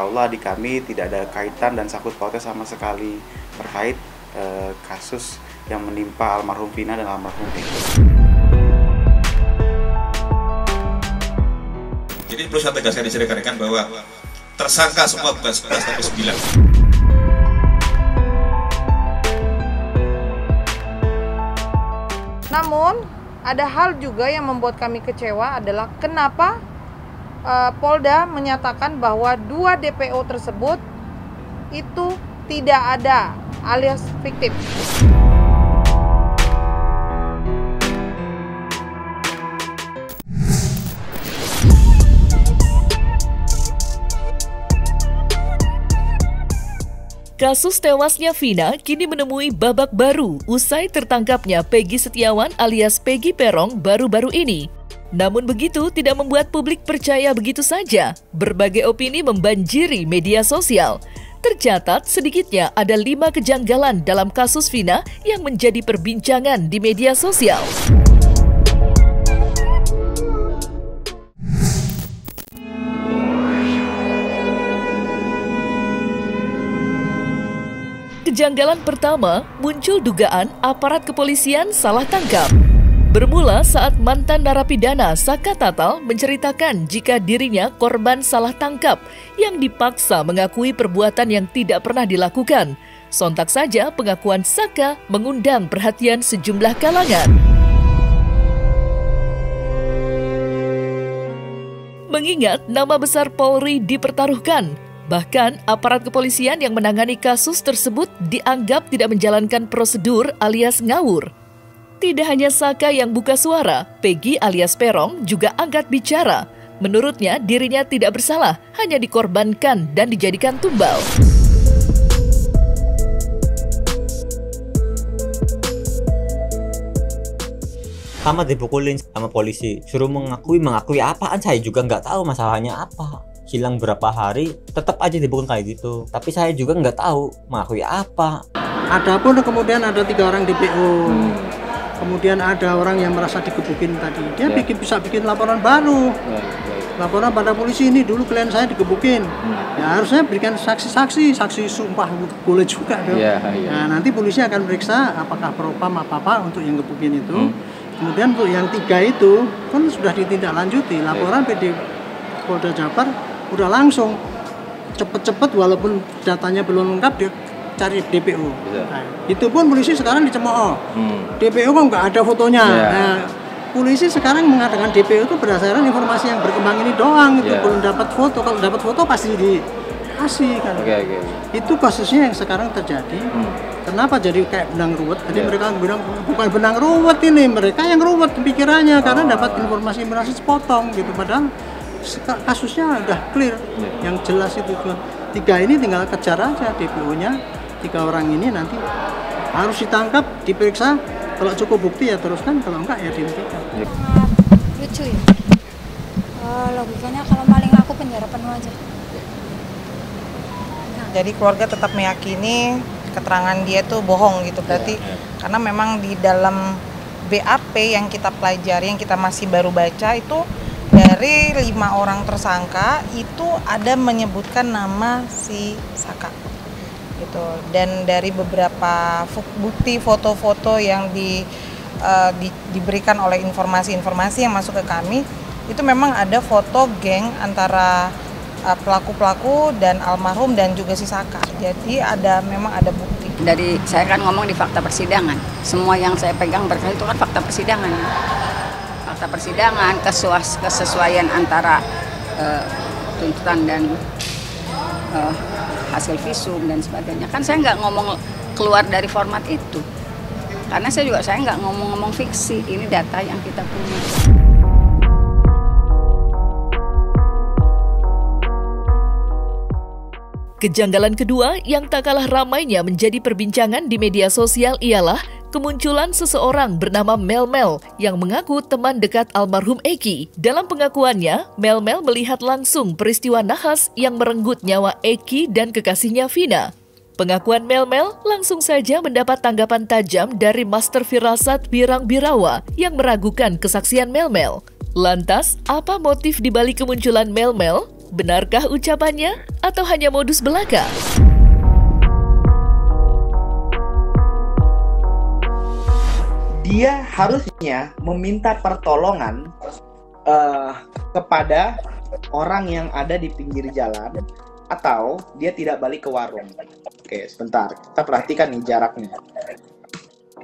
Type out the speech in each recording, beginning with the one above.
Allah adik kami tidak ada kaitan dan sangkut pautnya sama sekali terkait kasus yang menimpa almarhum Vina dan almarhum Eki. Jadi perlu saya tegaskan di sini rekan-rekan bahwa tersangka semua bukan 11 tapi 9. Namun, ada hal juga yang membuat kami kecewa adalah kenapa Polda menyatakan bahwa 2 DPO tersebut itu tidak ada alias fiktif. Kasus tewasnya Vina kini menemui babak baru usai tertangkapnya Peggy Setiawan alias Peggy Peron baru-baru ini. Namun begitu tidak membuat publik percaya begitu saja. Berbagai opini membanjiri media sosial. Tercatat sedikitnya ada 5 kejanggalan dalam kasus Vina yang menjadi perbincangan di media sosial. Kejanggalan pertama, muncul dugaan aparat kepolisian salah tangkap. Bermula saat mantan narapidana Saka Tatal menceritakan jika dirinya korban salah tangkap yang dipaksa mengakui perbuatan yang tidak pernah dilakukan. Sontak saja pengakuan Saka mengundang perhatian sejumlah kalangan. Mengingat nama besar Polri dipertaruhkan, bahkan aparat kepolisian yang menangani kasus tersebut dianggap tidak menjalankan prosedur alias ngawur. Tidak hanya Saka yang buka suara, Peggy alias Peron juga angkat bicara. Menurutnya dirinya tidak bersalah, hanya dikorbankan dan dijadikan tumbal. Sama dipukulin sama polisi, suruh mengakui apaan, saya juga nggak tahu masalahnya apa. Hilang berapa hari, tetap aja dipukul kayak gitu. Tapi saya juga nggak tahu mengakui apa. Adapun kemudian ada 3 orang DPO. Kemudian ada orang yang merasa digebukin tadi. Dia bisa bikin laporan baru. Laporan pada polisi, ini dulu klien saya digebukin. Ya harusnya berikan saksi sumpah boleh juga dong. Nah, nanti polisi akan periksa apakah propam apa untuk yang gebukin itu. Kemudian untuk yang 3 itu kan sudah ditindaklanjuti. Laporan PD Polda Jabar udah langsung cepet-cepet walaupun datanya belum lengkap dia cari DPO. Nah, itu pun polisi sekarang dicemooh. DPO kok nggak ada fotonya. Nah, polisi sekarang mengadakan DPO itu berdasarkan informasi yang berkembang ini doang. Itu belum dapat foto. Kalau dapat foto pasti dikasih kan. Itu kasusnya yang sekarang terjadi. Kenapa jadi kayak benang ruwet? Tadi mereka bilang bukan benang ruwet ini, mereka yang ruwet pikirannya karena dapat informasi sepotong gitu. Padahal kasusnya udah clear, yang jelas itu 3 ini tinggal kejar aja DPO-nya. 3 orang ini nanti harus ditangkap, diperiksa. Kalau cukup bukti ya teruskan, kalau enggak ya dihentikan. Lucu ya. Logikanya kalau maling aku penjara penuh aja. Jadi keluarga tetap meyakini keterangan dia tuh bohong gitu berarti karena memang di dalam BAP yang kita pelajari, yang kita masih baru baca itu dari 5 orang tersangka itu ada menyebutkan nama si Saka gitu. Dan dari beberapa bukti foto-foto yang diberikan oleh informasi-informasi yang masuk ke kami itu memang ada foto geng antara pelaku-pelaku dan almarhum dan juga si Saka. Jadi memang ada bukti. Dari saya kan ngomong di fakta persidangan. Semua yang saya pegang berkait itu kan fakta persidangan. Fakta persidangan, kesesuaian antara tuntutan dan hasil visum dan sebagainya. Kan saya nggak ngomong keluar dari format itu. Karena saya nggak ngomong-ngomong fiksi. Ini data yang kita punya. Kejanggalan kedua yang tak kalah ramainya menjadi perbincangan di media sosial ialah kemunculan seseorang bernama Mel yang mengaku teman dekat almarhum Eki. Dalam pengakuannya, Mel melihat langsung peristiwa nahas yang merenggut nyawa Eki dan kekasihnya Vina. Pengakuan Mel langsung saja mendapat tanggapan tajam dari Master Firasat Birang Birawa yang meragukan kesaksian Mel. Lantas, apa motif dibalik kemunculan Mel? Benarkah ucapannya atau hanya modus belaka? Dia harusnya meminta pertolongan kepada orang yang ada di pinggir jalan, atau dia tidak balik ke warung. Oke, sebentar. Kita perhatikan nih jaraknya.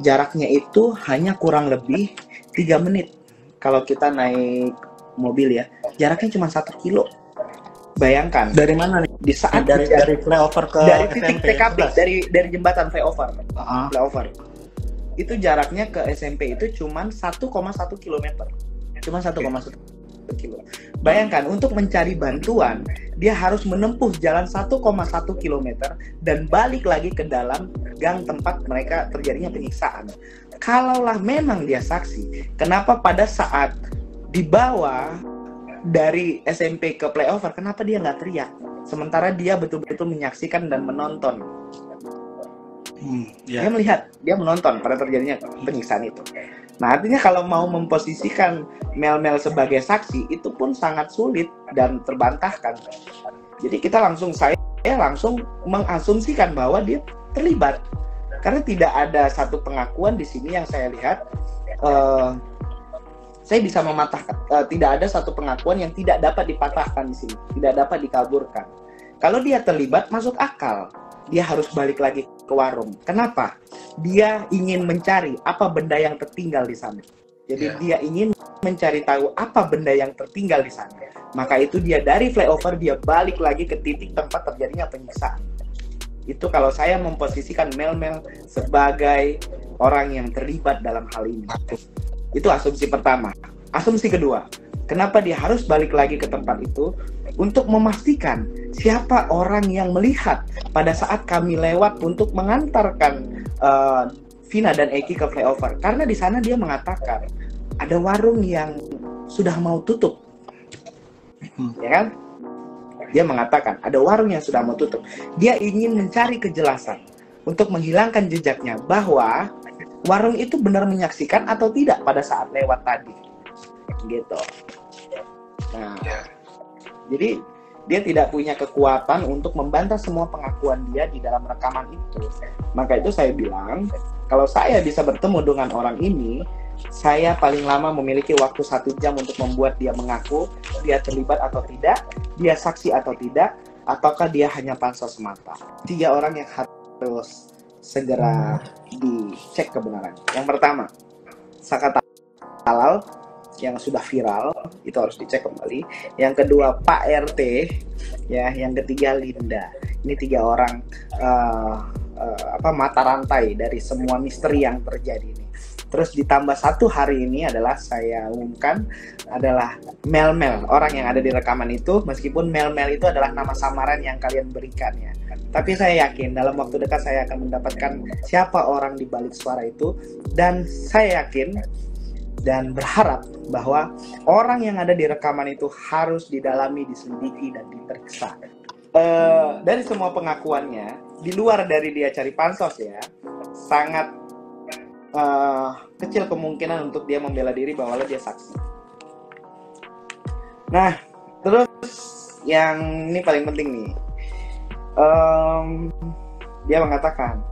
Jaraknya itu hanya kurang lebih 3 menit. Kalau kita naik mobil ya, jaraknya cuma 1 kilo. Bayangkan. Dari mana nih? Di saat dari flyover ke dari titik SMP, TKP, 11. dari jembatan flyover. Flyover. Itu jaraknya ke SMP itu cuma 1,1 km. Cuma 1,1 kilo. Bayangkan, untuk mencari bantuan dia harus menempuh jalan 1,1 km dan balik lagi ke dalam gang tempat mereka terjadinya penyiksaan. Kalaulah memang dia saksi, kenapa pada saat dibawa dari SMP ke flyover, kenapa dia nggak teriak? Sementara dia betul-betul menyaksikan dan menonton. Dia melihat, dia menonton pada terjadinya penyiksaan itu. Nah, artinya kalau mau memposisikan Mel sebagai saksi itu pun sangat sulit dan terbantahkan. Jadi saya langsung mengasumsikan bahwa dia terlibat, karena tidak ada satu pengakuan di sini yang saya lihat. Saya bisa mematahkan, tidak ada satu pengakuan yang tidak dapat dipatahkan di sini, tidak dapat dikaburkan. Kalau dia terlibat, masuk akal. Dia harus balik lagi ke warung. Kenapa? Dia ingin mencari apa benda yang tertinggal di sana. Jadi dia ingin mencari tahu apa benda yang tertinggal di sana. Maka itu dia dari flyover, dia balik lagi ke titik tempat terjadinya penyiksaan. Itu kalau saya memposisikan Mel sebagai orang yang terlibat dalam hal ini. Itu asumsi pertama. Asumsi kedua, kenapa dia harus balik lagi ke tempat itu? Untuk memastikan siapa orang yang melihat pada saat kami lewat untuk mengantarkan Vina dan Eki ke flyover. Karena di sana dia mengatakan ada warung yang sudah mau tutup, ya kan? Dia mengatakan ada warung yang sudah mau tutup. Dia ingin mencari kejelasan untuk menghilangkan jejaknya bahwa warung itu benar menyaksikan atau tidak pada saat lewat tadi, gitu. Nah, jadi dia tidak punya kekuatan untuk membantah semua pengakuan dia di dalam rekaman itu. Maka itu saya bilang, kalau saya bisa bertemu dengan orang ini, saya paling lama memiliki waktu 1 jam untuk membuat dia mengaku dia terlibat atau tidak, dia saksi atau tidak, ataukah dia hanya pansos semata. 3 orang yang harus segera dicek kebenaran. Yang pertama, Saka Talal yang sudah viral, itu harus dicek kembali. Yang kedua, Pak RT, ya. Yang ketiga, Linda. Ini 3 orang mata rantai dari semua misteri yang terjadi ini. Terus ditambah 1 hari ini adalah saya umumkan adalah Mel, orang yang ada di rekaman itu, meskipun Mel itu adalah nama samaran yang kalian berikannya. Tapi saya yakin dalam waktu dekat saya akan mendapatkan siapa orang di balik suara itu, dan saya yakin dan berharap bahwa orang yang ada di rekaman itu harus didalami, diselidiki, dan diperiksa. Dari semua pengakuannya, di luar dari dia cari pansos ya, sangat kecil kemungkinan untuk dia membela diri bahwa dia saksi. Nah, terus yang ini paling penting nih, dia mengatakan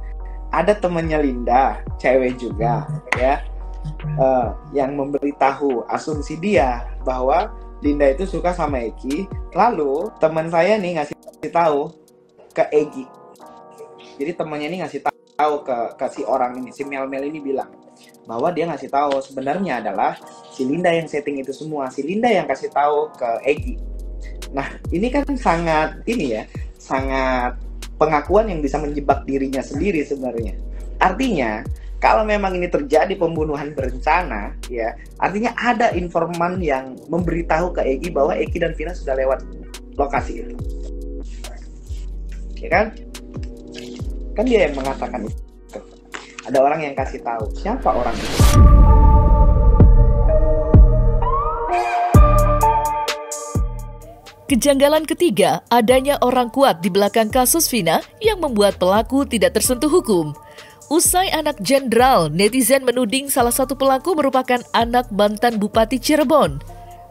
ada temannya Linda, cewek juga ya, yang memberitahu asumsi dia bahwa Linda itu suka sama Eki. Lalu teman saya nih ngasih tahu ke Eki. Jadi temannya ini ngasih tahu ke si orang ini, si Mel ini bilang bahwa dia ngasih tahu sebenarnya adalah si Linda yang setting itu semua, si Linda yang kasih tahu ke Eki. Nah, ini kan sangat pengakuan yang bisa menjebak dirinya sendiri sebenarnya. Artinya, kalau memang ini terjadi pembunuhan berencana, ya, artinya ada informan yang memberitahu ke Eki bahwa Eki dan Vina sudah lewat lokasi itu. Ya kan? Kan dia yang mengatakan itu. Ada orang yang kasih tahu. Siapa orang itu? Kejanggalan ketiga, adanya orang kuat di belakang kasus Vina yang membuat pelaku tidak tersentuh hukum. Usai anak jenderal, netizen menuding salah satu pelaku merupakan anak mantan Bupati Cirebon.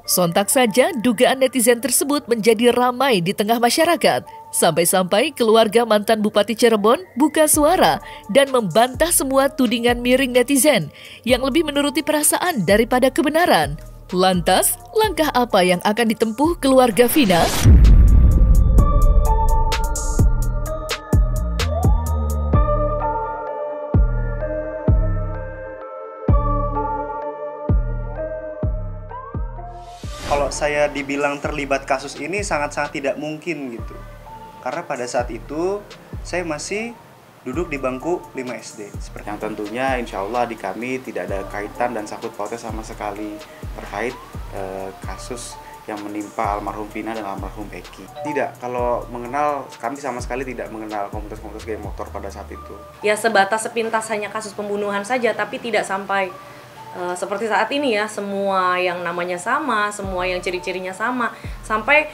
Sontak saja dugaan netizen tersebut menjadi ramai di tengah masyarakat. Sampai-sampai keluarga mantan Bupati Cirebon buka suara dan membantah semua tudingan miring netizen yang lebih menuruti perasaan daripada kebenaran. Lantas, langkah apa yang akan ditempuh keluarga Vina? Kalau saya dibilang terlibat kasus ini sangat-sangat tidak mungkin gitu. Karena pada saat itu saya masih duduk di bangku 5 SD. Seperti yang tentunya insya Allah di kami tidak ada kaitan dan sangkut pautnya sama sekali terkait kasus yang menimpa almarhum Vina dan almarhum Eki. Tidak, kalau mengenal, kami sama sekali tidak mengenal komunitas-komunitas geng motor pada saat itu. Ya sebatas sepintas hanya kasus pembunuhan saja, tapi tidak sampai seperti saat ini ya, semua yang namanya sama, semua yang ciri-cirinya sama, sampai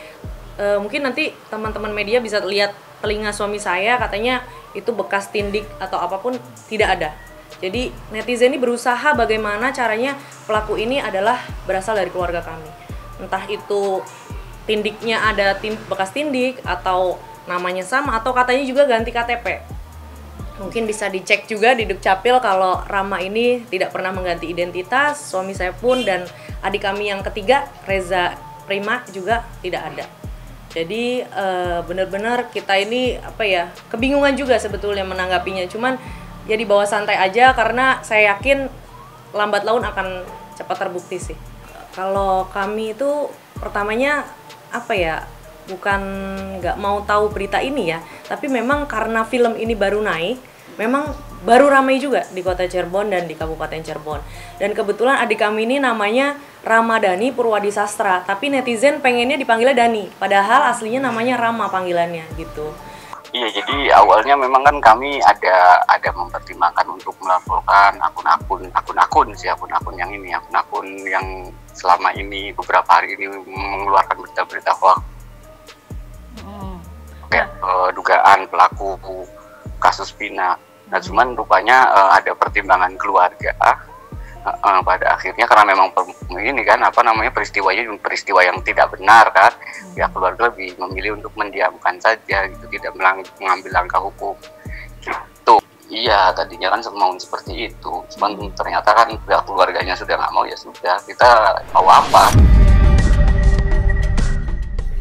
mungkin nanti teman-teman media bisa lihat telinga suami saya, katanya itu bekas tindik atau apapun, tidak ada. Jadi netizen ini berusaha bagaimana caranya pelaku ini adalah berasal dari keluarga kami. Entah itu tindiknya ada bekas tindik, atau namanya sama, atau katanya juga ganti KTP. Mungkin bisa dicek juga di Dukcapil kalau Rama ini tidak pernah mengganti identitas, suami saya pun dan adik kami yang ketiga, Reza Prima, juga tidak ada. Jadi benar-benar kita ini kebingungan juga sebetulnya menanggapinya. Cuman ya dibawa santai aja karena saya yakin lambat laun akan cepat terbukti sih. Kalau kami itu pertamanya bukan nggak mau tahu berita ini ya, tapi memang karena film ini baru naik, memang baru ramai juga di kota Cirebon dan di Kabupaten Cirebon. Dan kebetulan adik kami ini namanya Ramadhani Purwadi Sastra, tapi netizen pengennya dipanggilnya Dani, padahal aslinya namanya Rama panggilannya gitu. Iya, jadi awalnya memang kan kami ada mempertimbangkan untuk melaporkan akun-akun yang selama ini beberapa hari ini mengeluarkan berita-berita hoax. Dugaan pelaku kasus Vina. Nah, cuman rupanya ada pertimbangan keluarga. Pada akhirnya karena memang peristiwa yang tidak benar kan, ya keluarga lebih memilih untuk mendiamkan saja gitu, tidak mengambil langkah hukum gitu. Iya, tadinya kan mau seperti itu, cuman ternyata kan pihak keluarganya sudah nggak mau, ya sudah, kita mau apa.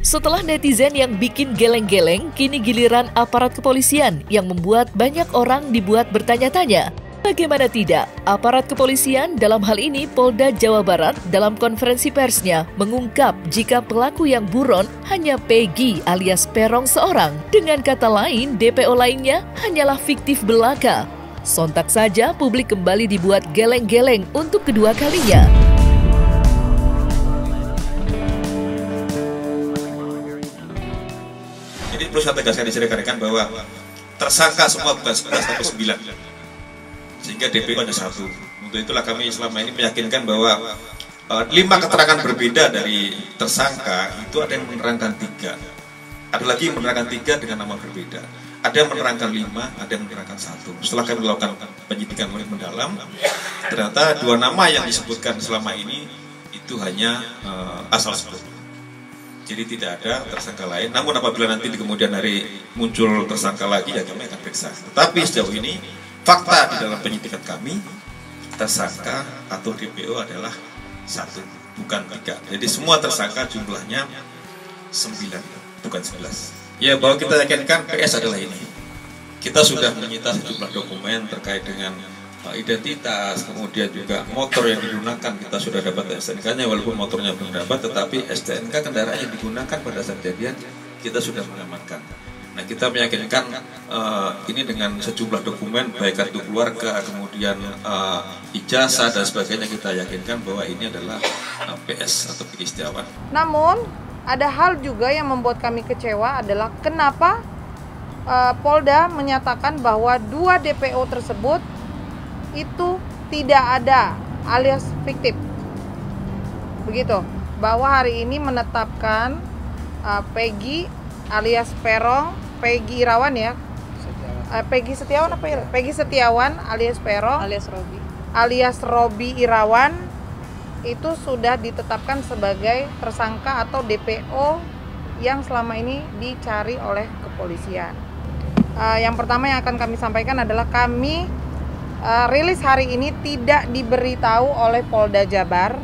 Setelah netizen yang bikin geleng-geleng, kini giliran aparat kepolisian yang membuat banyak orang dibuat bertanya-tanya. Bagaimana tidak, aparat kepolisian dalam hal ini Polda Jawa Barat dalam konferensi persnya mengungkap jika pelaku yang buron hanya Peggy alias Perong seorang. Dengan kata lain, DPO lainnya hanyalah fiktif belaka. Sontak saja publik kembali dibuat geleng-geleng untuk kedua kalinya. Jadi perlu saya tegaskan di sini rekan-rekan bahwa tersangka semua bukan 11 tapi 9. Sehingga DPO ada 1. Untuk itulah kami selama ini meyakinkan bahwa 5 keterangan berbeda dari tersangka itu ada yang menerangkan 3. Ada lagi yang menerangkan 3 dengan nama berbeda. Ada yang menerangkan 5, ada yang menerangkan 1. Setelah kami melakukan penyidikan lebih mendalam, ternyata 2 nama yang disebutkan selama ini itu hanya asal sebut. Jadi tidak ada tersangka lain. Namun apabila nanti di kemudian hari muncul tersangka lagi, ya kami akan periksa. Tetapi sejauh ini fakta di dalam penyidikan kami, tersangka atau DPO adalah 1, bukan 3. Jadi semua tersangka jumlahnya 9, bukan 11. Ya, bahwa kita yakinkan PS adalah ini. Kita sudah menyita sejumlah dokumen terkait dengan identitas, kemudian juga motor yang digunakan, kita sudah dapat STNK-nya, walaupun motornya belum dapat, tetapi STNK kendaraan yang digunakan pada saat kejadian kita sudah mengamankan. Nah, kita meyakinkan ini dengan sejumlah dokumen, baik kartu keluarga, kemudian ijazah dan sebagainya, kita yakinkan bahwa ini adalah PS atau Peggy Setiawan. Namun, ada hal juga yang membuat kami kecewa adalah kenapa Polda menyatakan bahwa 2 DPO tersebut itu tidak ada alias fiktif. Begitu, bahwa hari ini menetapkan Peggy alias Perong, Peggy Irawan ya, Peggy Setiawan apa ya? Peggy Setiawan alias Perong, alias Robi Irawan itu sudah ditetapkan sebagai tersangka atau DPO yang selama ini dicari oleh kepolisian. Yang pertama yang akan kami sampaikan adalah kami rilis hari ini tidak diberitahu oleh Polda Jabar,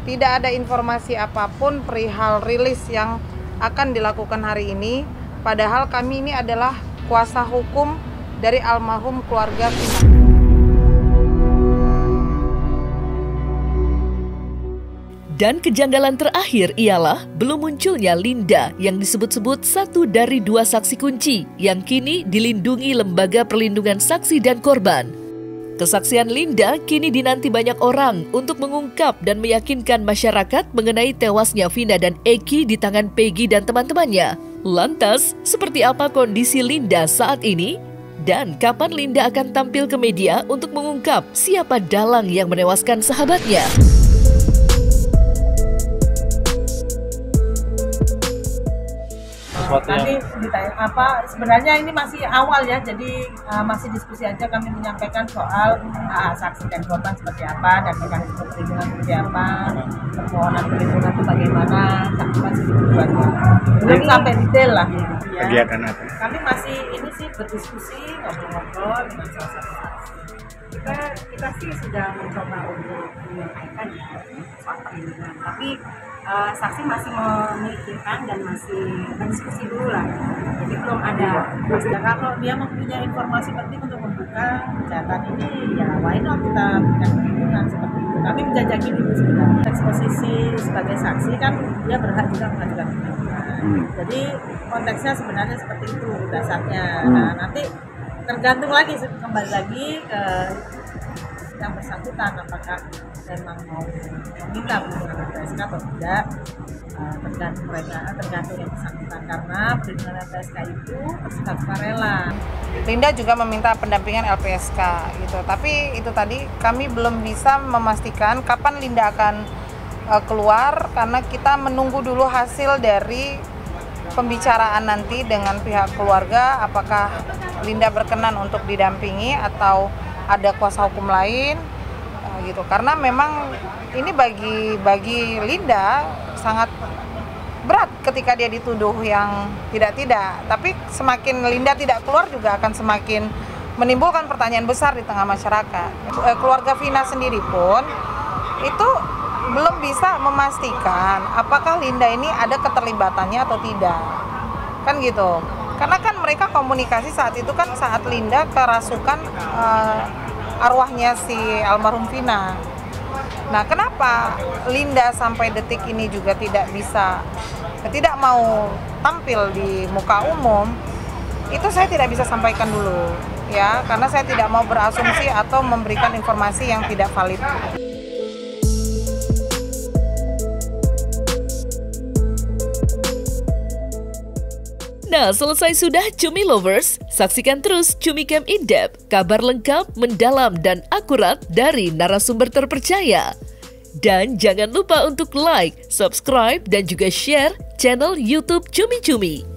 tidak ada informasi apapun perihal rilis yang akan dilakukan hari ini, padahal kami ini adalah kuasa hukum dari almarhum keluarga Vina. Dan kejanggalan terakhir ialah belum munculnya Linda yang disebut-sebut satu dari 2 saksi kunci yang kini dilindungi Lembaga Perlindungan Saksi dan Korban. Kesaksian Linda kini dinanti banyak orang untuk mengungkap dan meyakinkan masyarakat mengenai tewasnya Vina dan Eki di tangan Peggy dan teman-temannya. Lantas, seperti apa kondisi Linda saat ini? Dan kapan Linda akan tampil ke media untuk mengungkap siapa dalang yang menewaskan sahabatnya? Nanti ditanya apa, sebenarnya ini masih awal ya, jadi masih diskusi aja. Kami menyampaikan soal saksi dan korban seperti apa dan mekanisme perlindungan seperti apa, permohonan perlindungan itu bagaimana, saksi masih dibuatnya. Belum sampai detail lah. Kegiatan apa? Kami masih ini sih berdiskusi, ngobrol-ngobrol dengan salah satu saksi. Kita sih sudah mencoba untuk menyampaikan ya soal perlindungan, tapi saksi masih memikirkan dan masih berdiskusi dulu lah, jadi belum ada. Kalau dia mempunyai informasi penting untuk membuka kejahatan ini, ya why not kita berikan perlindungan seperti itu. Kami menjajaki dulu sebenarnya. Posisi sebagai saksi kan dia berhak juga mengajukan perlindungan. Jadi konteksnya sebenarnya seperti itu dasarnya. Nah, nanti tergantung lagi, kembali lagi ke yang bersangkutan apakah memang mau meminta perlindungan LPSK atau tidak. Tergantung yang bersangkutan, karena perlindungan LPSK itu bersifat sukarela. Linda juga meminta pendampingan LPSK gitu, tapi itu tadi kami belum bisa memastikan kapan Linda akan keluar karena kita menunggu dulu hasil dari pembicaraan nanti dengan pihak keluarga, apakah Linda berkenan untuk didampingi atau ada kuasa hukum lain gitu. Karena memang ini bagi Linda sangat berat ketika dia dituduh yang tidak-tidak. Tapi semakin Linda tidak keluar juga akan semakin menimbulkan pertanyaan besar di tengah masyarakat. Keluarga Vina sendiri pun itu belum bisa memastikan apakah Linda ini ada keterlibatannya atau tidak, kan gitu. Karena kan mereka komunikasi saat itu kan saat Linda kerasukan arwahnya si almarhum Vina. Nah, kenapa Linda sampai detik ini juga tidak mau tampil di muka umum? Itu saya tidak bisa sampaikan dulu ya, karena saya tidak mau berasumsi atau memberikan informasi yang tidak valid. Nah, selesai sudah Cumi Lovers, saksikan terus Cumi Camp In-Depth, kabar lengkap, mendalam, dan akurat dari narasumber terpercaya. Dan jangan lupa untuk like, subscribe, dan juga share channel YouTube Cumi Cumi.